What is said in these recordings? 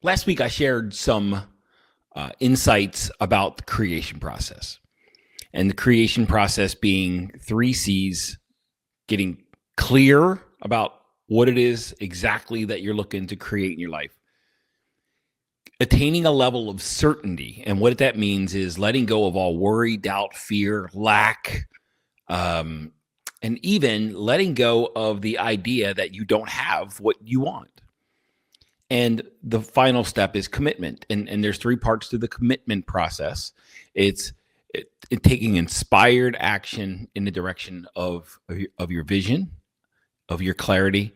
Last week, I shared some insights about the creation process, and the creation process being 3 C's: getting clear about what it is exactly that you're looking to create in your life, attaining a level of certainty. And what that means is letting go of all worry, doubt, fear, lack, and even letting go of the idea that you don't have what you want. And the final step is commitment. And there's 3 parts to the commitment process. It's taking inspired action in the direction of your vision, of your clarity,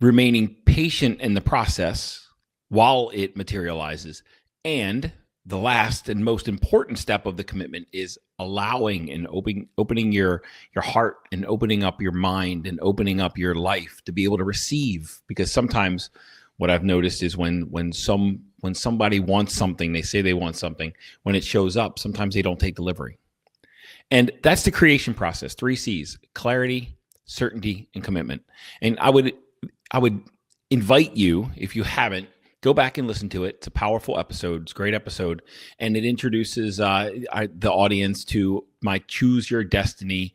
remaining patient in the process while it materializes. And the last and most important step of the commitment is allowing and opening your heart and opening up your mind and opening up your life to be able to receive. Because sometimes what I've noticed is when somebody wants something, they say they want something, when it shows up, sometimes they don't take delivery. And that's the creation process. 3 C's: clarity, certainty, and commitment. And I would invite you, if you haven't, go back and listen to it. It's a powerful episode. It's a great episode. And it introduces the audience to my Choose Your Destiny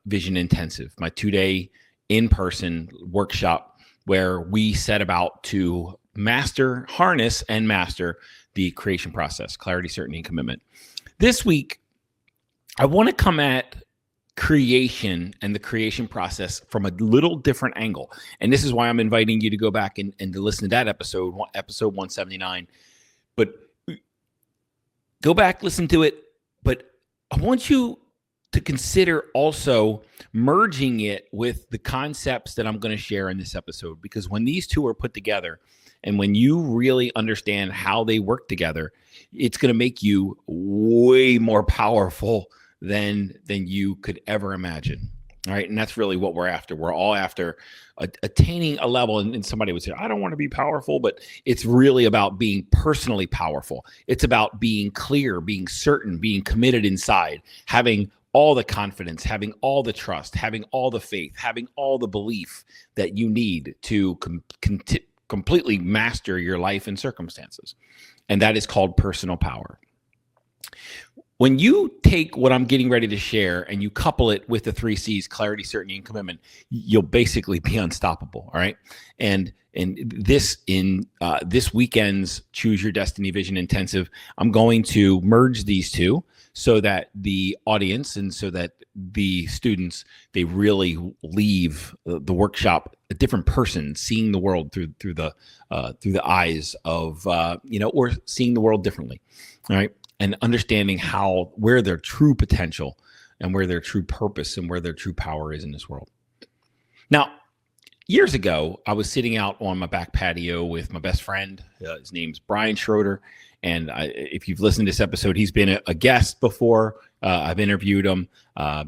Vision Intensive, my 2-day in-person workshop where we set about to harness and master the creation process: clarity, certainty, and commitment. This week, I want to come at creation and the creation process from a little different angle. And this is why I'm inviting you to go back and to listen to that episode 179. But go back, listen to it. But I want you to consider also merging it with the concepts that I'm going to share in this episode, because when these two are put together and when you really understand how they work together, it's going to make you way more powerful than you could ever imagine. All right. And that's really what we're after. We're all after attaining a level. And somebody would say, I don't want to be powerful, but it's really about being personally powerful. It's about being clear, being certain, being committed inside, having all the confidence, having all the trust, having all the faith, having all the belief that you need to completely master your life and circumstances. And that is called personal power. When you take what I'm getting ready to share and you couple it with the 3 C's: clarity, certainty, and commitment, you'll basically be unstoppable. All right. And this weekend's Choose Your Destiny Vision Intensive, I'm going to merge these two so that the audience and so that the students, they really leave the workshop a different person, seeing the world through the eyes of or seeing the world differently. All right. And understanding where their true potential and where their true purpose and where their true power is in this world. Now, years ago, I was sitting out on my back patio with my best friend. His name's Brian Schroeder. And if you've listened to this episode, he's been a guest before. I've interviewed him. I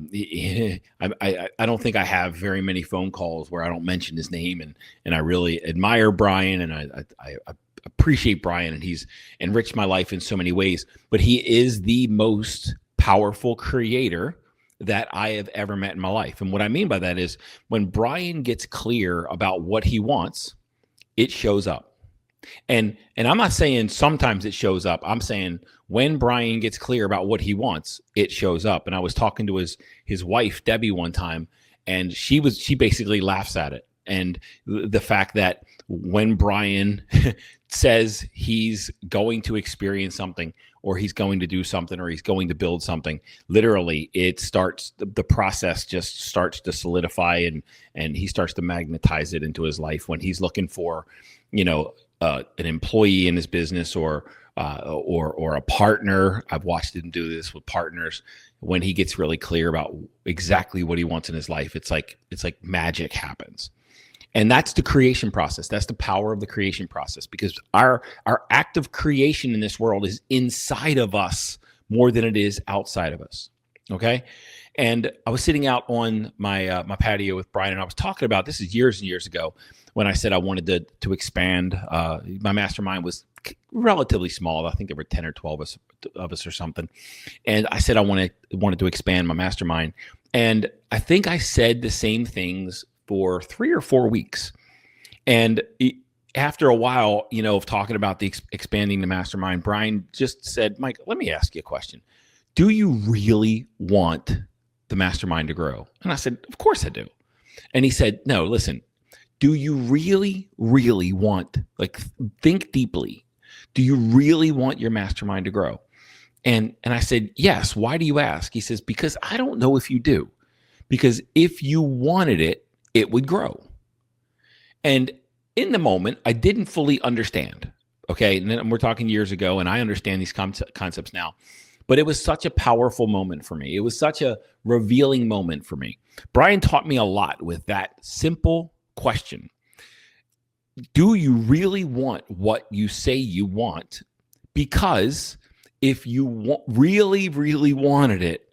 don't think I have very many phone calls where I don't mention his name. And I really admire Brian, and I appreciate Brian, and he's enriched my life in so many ways. But he is the most powerful creator that I have ever met in my life. And what I mean by that is when Brian gets clear about what he wants, it shows up. And I'm not saying sometimes it shows up. I'm saying when Brian gets clear about what he wants, it shows up. And I was talking to his wife, Debbie, one time, and she basically laughs at it. And the fact that when Brian says he's going to experience something, or he's going to do something, or he's going to build something, literally the process just starts to solidify, and he starts to magnetize it into his life. When he's looking for, an employee in his business or a partner, I've watched him do this with partners. When he gets really clear about exactly what he wants in his life, it's like magic happens. And that's the creation process. That's the power of the creation process, because our act of creation in this world is inside of us more than it is outside of us. Okay. And I was sitting out on my patio with Brian, and I was talking about, this is years and years ago, when I said I wanted to expand. My mastermind was relatively small. I think there were 10 or 12 of us or something. And I said I wanted to expand my mastermind. And I think I said the same things for 3 or 4 weeks. And after a while, of talking about the expanding the mastermind, Brian just said, Mike, let me ask you a question. Do you really want the mastermind to grow? And I said, of course I do. And he said, no, listen, do you really, really want, think deeply. Do you really want your mastermind to grow? And I said, yes. Why do you ask? He says, because I don't know if you do. Because if you wanted it, it would grow. And in the moment, I didn't fully understand. Okay. And then we're talking years ago, and I understand these concepts now. But it was such a powerful moment for me. It was such a revealing moment for me. Brian taught me a lot with that simple question. Do you really want what you say you want? Because if you really, really wanted it,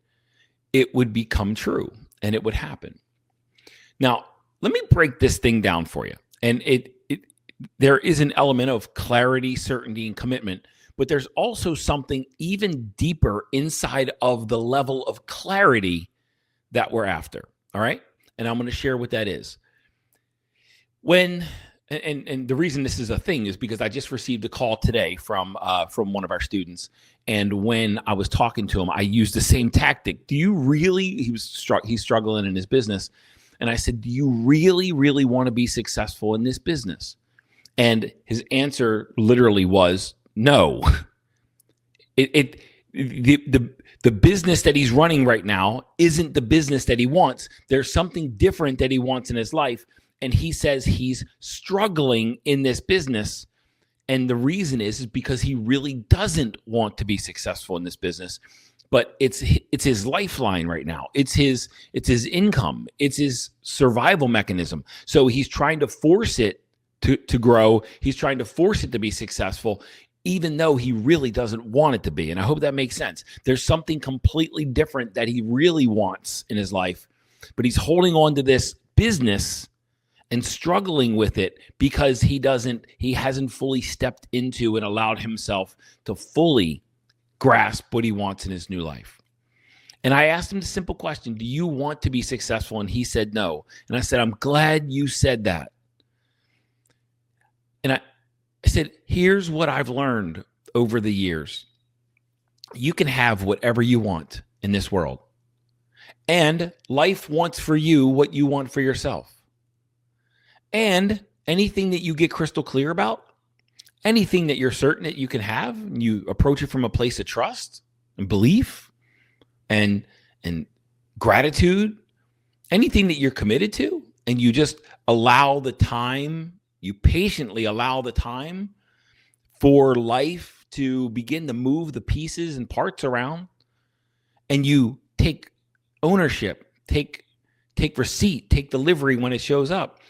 it would become true and it would happen. Now, let me break this thing down for you. And there is an element of clarity, certainty, and commitment. But there's also something even deeper inside of the level of clarity that we're after. All right. And I'm going to share what that is. And the reason this is a thing is because I just received a call today from one of our students. And when I was talking to him, I used the same tactic. Do you really, he's struggling in his business. And I said, do you really, really want to be successful in this business? And his answer literally was, no. The business that he's running right now isn't the business that he wants. There's something different that he wants in his life. And he says he's struggling in this business. And the reason is because he really doesn't want to be successful in this business. But it's his lifeline right now. It's his income. It's his survival mechanism. So he's trying to force it to grow. He's trying to force it to be successful, even though he really doesn't want it to be. And I hope that makes sense. There's something completely different that he really wants in his life, but he's holding on to this business and struggling with it because he hasn't fully stepped into and allowed himself to fully grasp what he wants in his new life. And I asked him the simple question, do you want to be successful? And he said no. And I said, I'm glad you said that. And I said, here's what I've learned over the years. You can have whatever you want in this world. And life wants for you what you want for yourself. And anything that you get crystal clear about, anything that you're certain that you can have, you approach it from a place of trust and belief and gratitude, anything that you're committed to, and you just allow the time, you patiently allow the time for life to begin to move the pieces and parts around, and you take ownership, take receipt, take delivery when it shows up.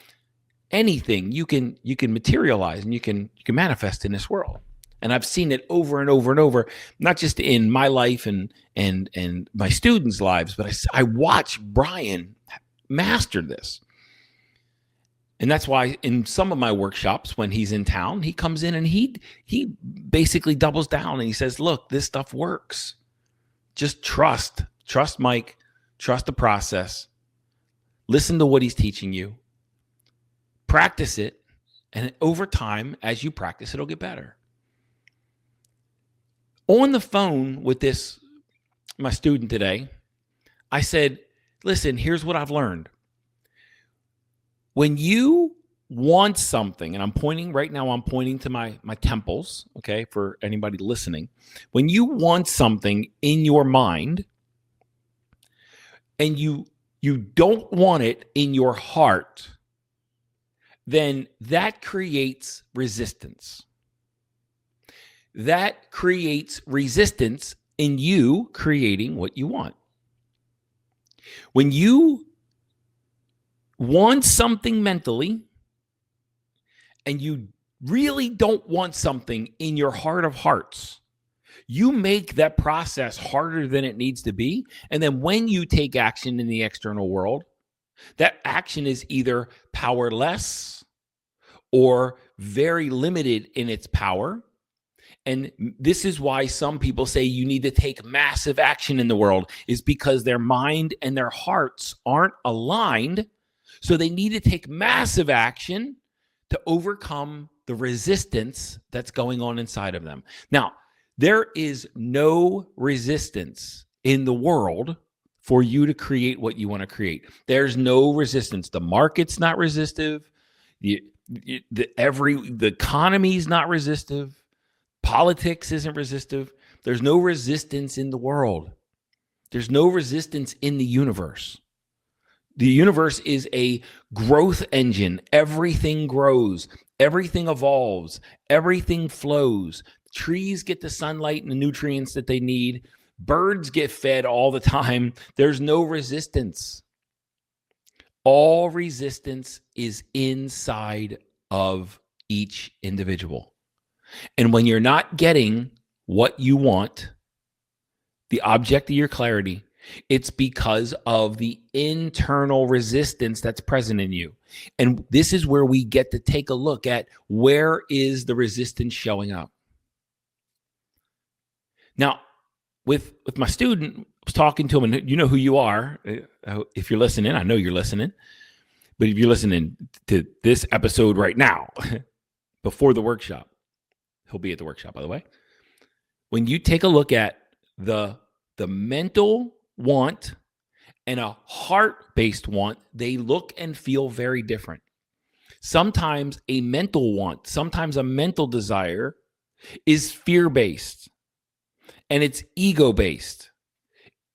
Anything you can materialize and you can manifest in this world. And I've seen it over and over and over, not just in my life and my students' lives, but I watch Brian master this. And that's why in some of my workshops, when he's in town, he comes in and he basically doubles down and he says, look, this stuff works. Just trust Mike, trust the process, listen to what he's teaching you, practice it. And over time, as you practice, it'll get better. On the phone with my student today, I said, listen, here's what I've learned. When you want something, and I'm pointing to my temples, okay, for anybody listening. When you want something in your mind and you don't want it in your heart, then that creates resistance. That creates resistance in you creating what you want. When you want something mentally and you really don't want something in your heart of hearts, you make that process harder than it needs to be. And then when you take action in the external world, that action is either powerless or very limited in its power. And this is why some people say you need to take massive action in the world, is because their mind and their hearts aren't aligned. So they need to take massive action to overcome the resistance that's going on inside of them. Now, there is no resistance in the world for you to create what you want to create. There's no resistance. The market's not resistive. The economy's not resistive. Politics isn't resistive. There's no resistance in the world. There's no resistance in the universe. The universe is a growth engine. Everything grows. Everything evolves. Everything flows. Trees get the sunlight and the nutrients that they need. Birds get fed all the time. There's no resistance. All resistance is inside of each individual. And when you're not getting what you want, the object of your clarity, it's because of the internal resistance that's present in you. And this is where we get to take a look at where is the resistance showing up. Now, with my student, I was talking to him, and you know who you are. If you're listening, I know you're listening. But if you're listening to this episode right now, before the workshop, he'll be at the workshop, by the way. When you take a look at the mental want and a heart-based want, they look and feel very different. Sometimes a mental want, sometimes a mental desire is fear-based and it's ego-based.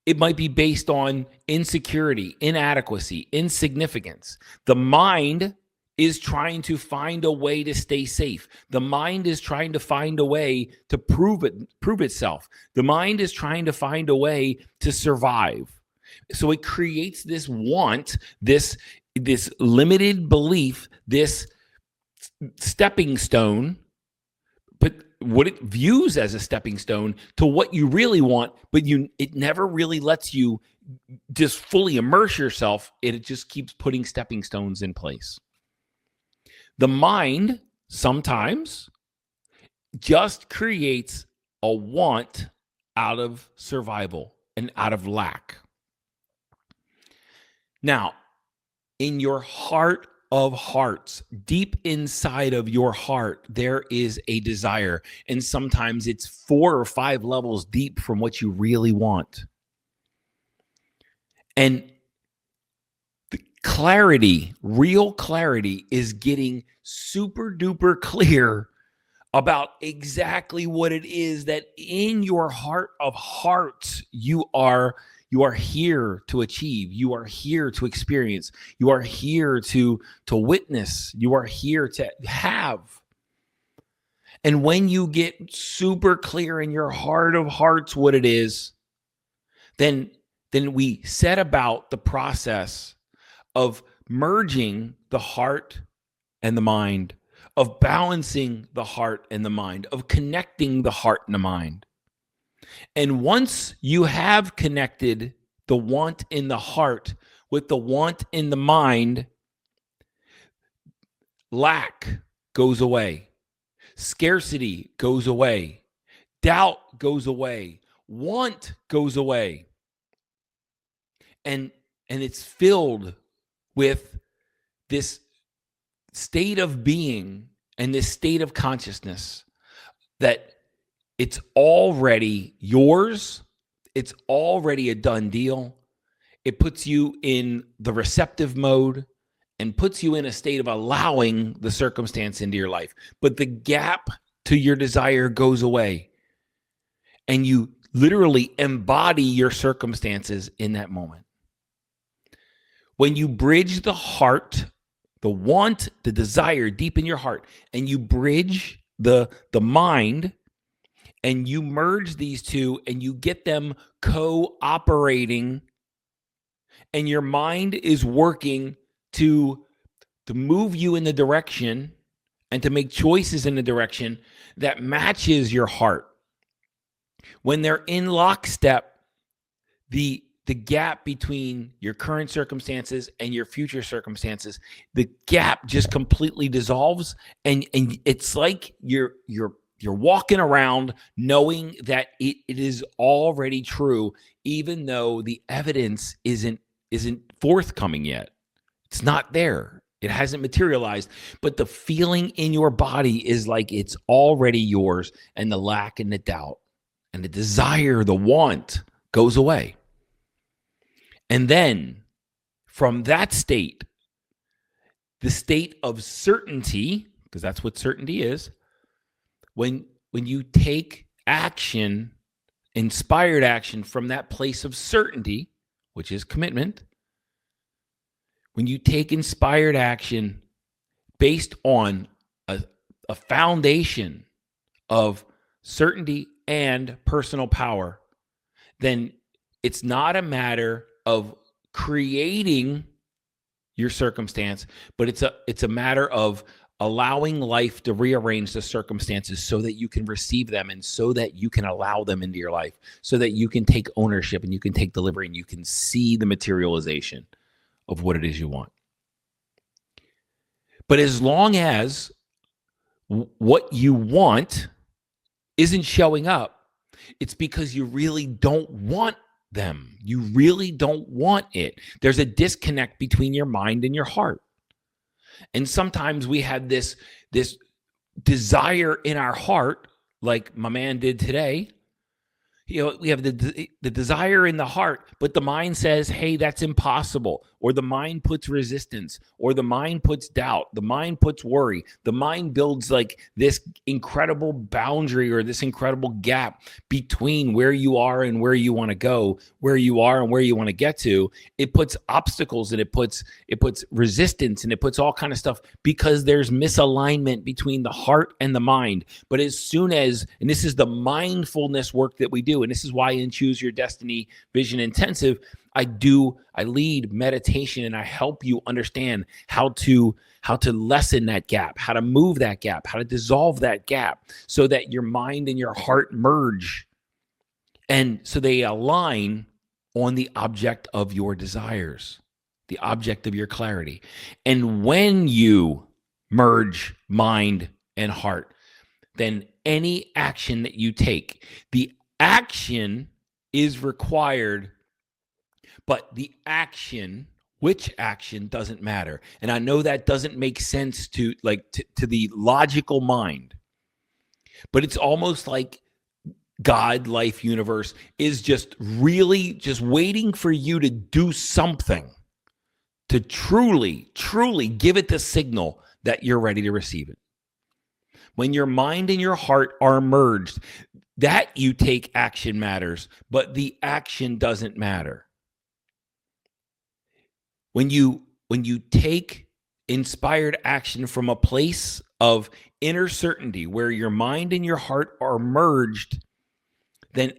It might be based on insecurity, inadequacy, insignificance. The mind is trying to find a way to stay safe. The mind is trying to find a way to prove itself. The mind is trying to find a way to survive. So it creates this want, this limited belief, this stepping stone, but what it views as a stepping stone to what you really want, but it never really lets you just fully immerse yourself. It just keeps putting stepping stones in place. The mind sometimes just creates a want out of survival and out of lack. Now, in your heart of hearts, deep inside of your heart, there is a desire. And sometimes it's 4 or 5 levels deep from what you really want. And the clarity, real clarity, is getting super duper clear about exactly what it is that in your heart of hearts you are here to achieve. You are here to experience. You are here to witness. You are here to have. And when you get super clear in your heart of hearts what it is, then we set about the process of merging the heart and the mind, of balancing the heart and the mind, of connecting the heart and the mind. And once you have connected the want in the heart with the want in the mind, lack goes away, scarcity goes away, doubt goes away, want goes away. And it's filled with this state of being and this state of consciousness that it's already yours. It's already a done deal. It puts you in the receptive mode and puts you in a state of allowing the circumstance into your life. But the gap to your desire goes away. And you literally embody your circumstances in that moment. When you bridge the heart, the want, the desire deep in your heart, and you bridge the mind, and you merge these two and you get them cooperating, and your mind is working to move you in the direction and to make choices in the direction that matches your heart. When they're in lockstep, the gap between your current circumstances and your future circumstances, the gap just completely dissolves, and it's like you're walking around knowing that it is already true, even though the evidence isn't forthcoming yet. It's not there. It hasn't materialized, but the feeling in your body is like it's already yours, and the lack and the doubt and the desire, the want goes away. And then from that state, the state of certainty, because that's what certainty is, when you take action, inspired action from that place of certainty, which is commitment, when you take inspired action based on a foundation of certainty and personal power, then it's not a matter of creating your circumstance, but it's a matter of allowing life to rearrange the circumstances so that you can receive them and so that you can allow them into your life, so that you can take ownership and you can take delivery and you can see the materialization of what it is you want. But as long as what you want isn't showing up, it's because you really don't want them. You really don't want it. There's a disconnect between your mind and your heart. And sometimes we have this desire in our heart, like my man did today. We have the desire in the heart, but the mind says, hey, that's impossible. Or the mind puts resistance, or the mind puts doubt. The mind puts worry. The mind builds like this incredible boundary or this incredible gap between where you are and where you want to go, where you are and where you want to get to. It puts obstacles and it puts resistance and it puts all kind of stuff because there's misalignment between the heart and the mind. But as soon as, and this is the mindfulness work that we do, and this is why in Choose Your Destiny Vision Intensive, I lead meditation and I help you understand how to lessen that gap, how to move that gap, how to dissolve that gap so that your mind and your heart merge. And so they align on the object of your desires, the object of your clarity. And when you merge mind and heart, then any action that you take, the action is required, but the action, which action, doesn't matter. And I know that doesn't make sense to the logical mind, but it's almost like God, life, universe is just really just waiting for you to do something to truly, truly give it the signal that you're ready to receive it. When your mind and your heart are merged, that you take action matters, but the action doesn't matter. When you take inspired action from a place of inner certainty where your mind and your heart are merged, then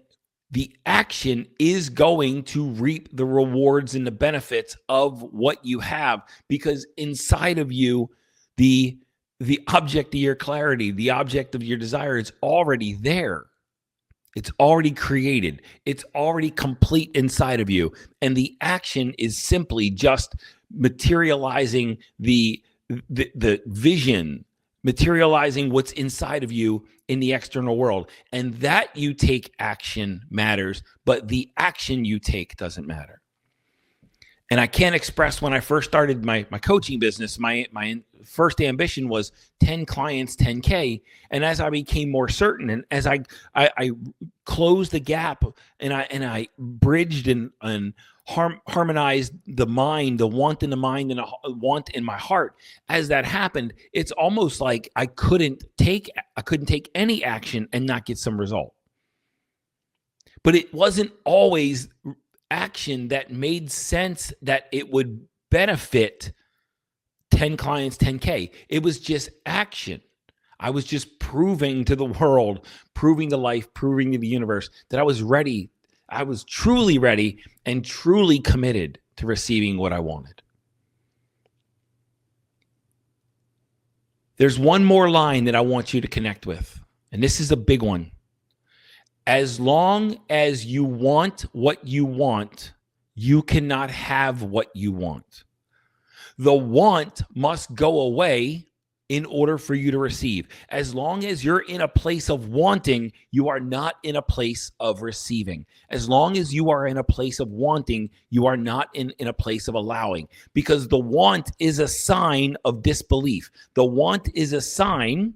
the action is going to reap the rewards and the benefits of what you have, because inside of you, the object of your clarity, the object of your desire, is already there. It's already created. It's already complete inside of you. And the action is simply just materializing the vision, materializing what's inside of you in the external world. And that you take action matters, but the action you take doesn't matter. And I can't express, when I first started my coaching business, my first ambition was 10 clients, 10K. And as I became more certain, and as I closed the gap, and I bridged and harmonized the mind, the want in the mind and the want in my heart, as that happened, it's almost like I couldn't take any action and not get some result. But it wasn't always action that made sense that it would benefit 10 clients, 10K. It was just action. I was just proving to the world, proving to life, proving to the universe that I was ready. I was truly ready and truly committed to receiving what I wanted. There's one more line that I want you to connect with, and this is a big one. As long as you want what you want, you cannot have what you want. The want must go away in order for you to receive. As long as you're in a place of wanting, you are not in a place of receiving. As long as you are in a place of wanting, you are not in a place of allowing, because the want is a sign of disbelief. The want is a sign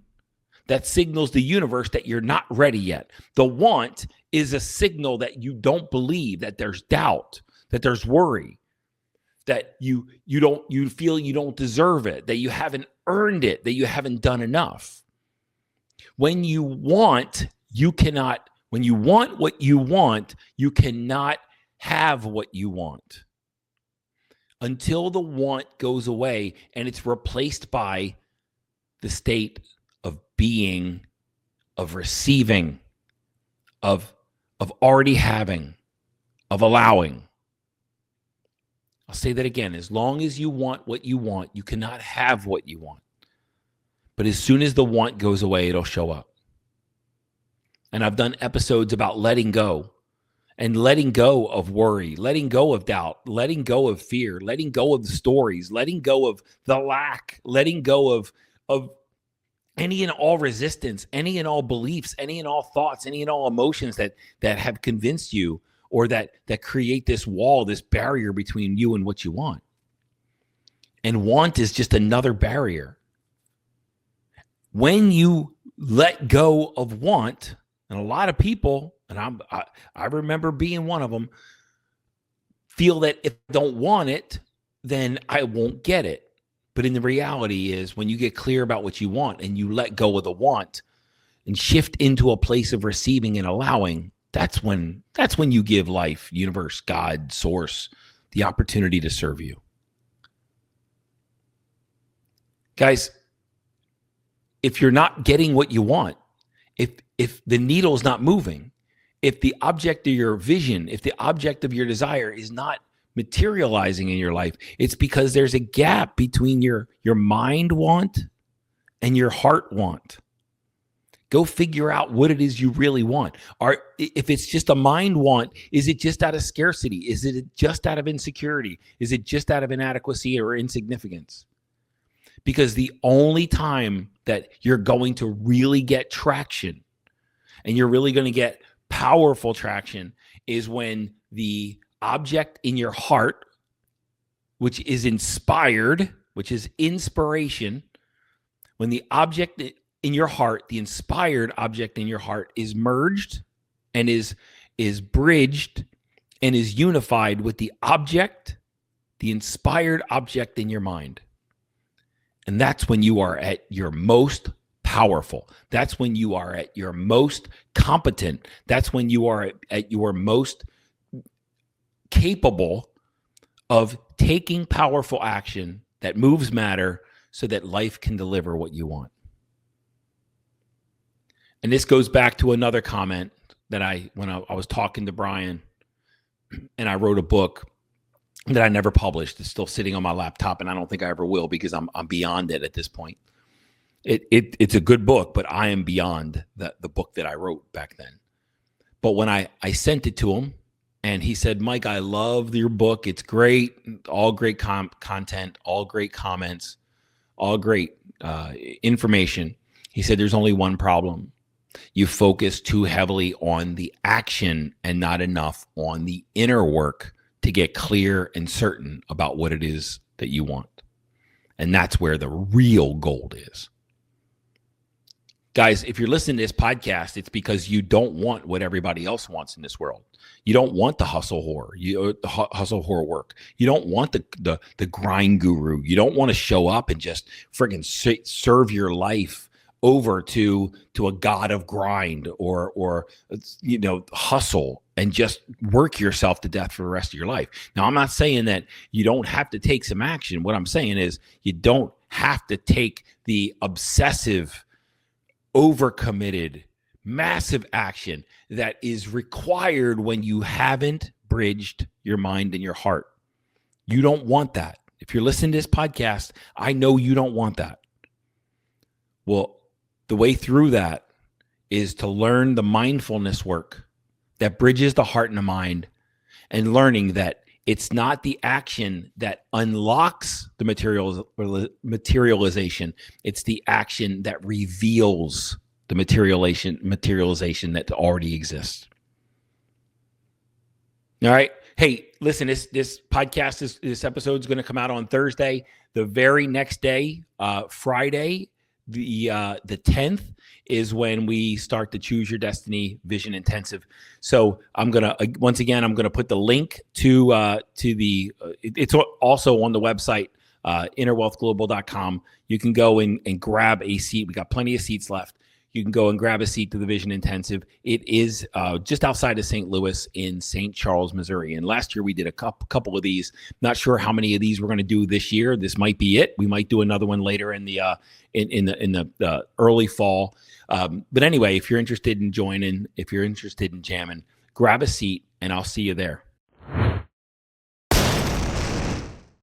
that signals the universe that you're not ready yet. The want is a signal that you don't believe, that there's doubt, that there's worry, that you feel you don't deserve it, that you haven't earned it, that you haven't done enough. When you want what you want, you cannot have what you want until the want goes away and it's replaced by the state of being, of receiving, of already having, of allowing. I'll say that again. As long as you want what you want, you cannot have what you want. But as soon as the want goes away, it'll show up. And I've done episodes about letting go, and letting go of worry, letting go of doubt, letting go of fear, letting go of the stories, letting go of the lack, letting go of any and all resistance, any and all beliefs, any and all thoughts, any and all emotions that have convinced you, or that create this wall, this barrier between you and what you want. And want is just another barrier. When you let go of want, and a lot of people, and I remember being one of them, feel that if I don't want it, then I won't get it. But in the reality is, when you get clear about what you want and you let go of the want and shift into a place of receiving and allowing, that's when you give life, universe, God, source, the opportunity to serve you. Guys, if you're not getting what you want, if the needle's not moving, if the object of your vision, if the object of your desire is not materializing in your life, it's because there's a gap between your mind want and your heart want. Go figure out what it is you really want. Or if it's just a mind want, is it just out of scarcity? Is it just out of insecurity? Is it just out of inadequacy or insignificance? Because the only time that you're going to really get traction, and you're really going to get powerful traction, is when the object in your heart, which is inspired, which is inspiration, when the object in your heart, the inspired object in your heart, is merged and is bridged and is unified with the object, the inspired object in your mind. And that's when you are at your most powerful. That's when you are at your most competent. That's when you are at your most capable of taking powerful action that moves matter so that life can deliver what you want. And this goes back to another comment that when I was talking to Brian, and I wrote a book that I never published. It's still sitting on my laptop, and I don't think I ever will, because I'm beyond it at this point. It's a good book, but I am beyond the book that I wrote back then. But when I sent it to him, and he said, "Mike, I love your book. It's great. All great content, all great comments, all great information." He said, "There's only one problem. You focus too heavily on the action and not enough on the inner work to get clear and certain about what it is that you want." And that's where the real gold is. Guys, if you're listening to this podcast, it's because you don't want what everybody else wants in this world. You don't want the hustle whore work. You don't want the grind guru. You don't want to show up and just friggin' serve your life over to a god of grind or hustle and just work yourself to death for the rest of your life. Now, I'm not saying that you don't have to take some action. What I'm saying is you don't have to take the obsessive, overcommitted, massive action that is required when you haven't bridged your mind and your heart. You don't want that. If you're listening to this podcast, I know you don't want that. Well, the way through that is to learn the mindfulness work that bridges the heart and the mind, and learning that It's not the action that unlocks the materialization. It's the action that reveals the materialization that already exists. All right. Hey, listen, this podcast, this episode is going to come out on Thursday. The very next day, Friday, the 10th, is when we start the Choose Your Destiny Vision Intensive. So I'm gonna put the link to the. It's also on the website, innerwealthglobal.com. You can go and grab a seat. We got plenty of seats left. You can go and grab a seat to the Vision Intensive. It is just outside of St. Louis in St. Charles, Missouri. And last year we did a couple of these. Not sure how many of these we're going to do this year. This might be it. We might do another one later in the early fall. But anyway, if you're interested in joining, if you're interested in jamming, grab a seat and I'll see you there.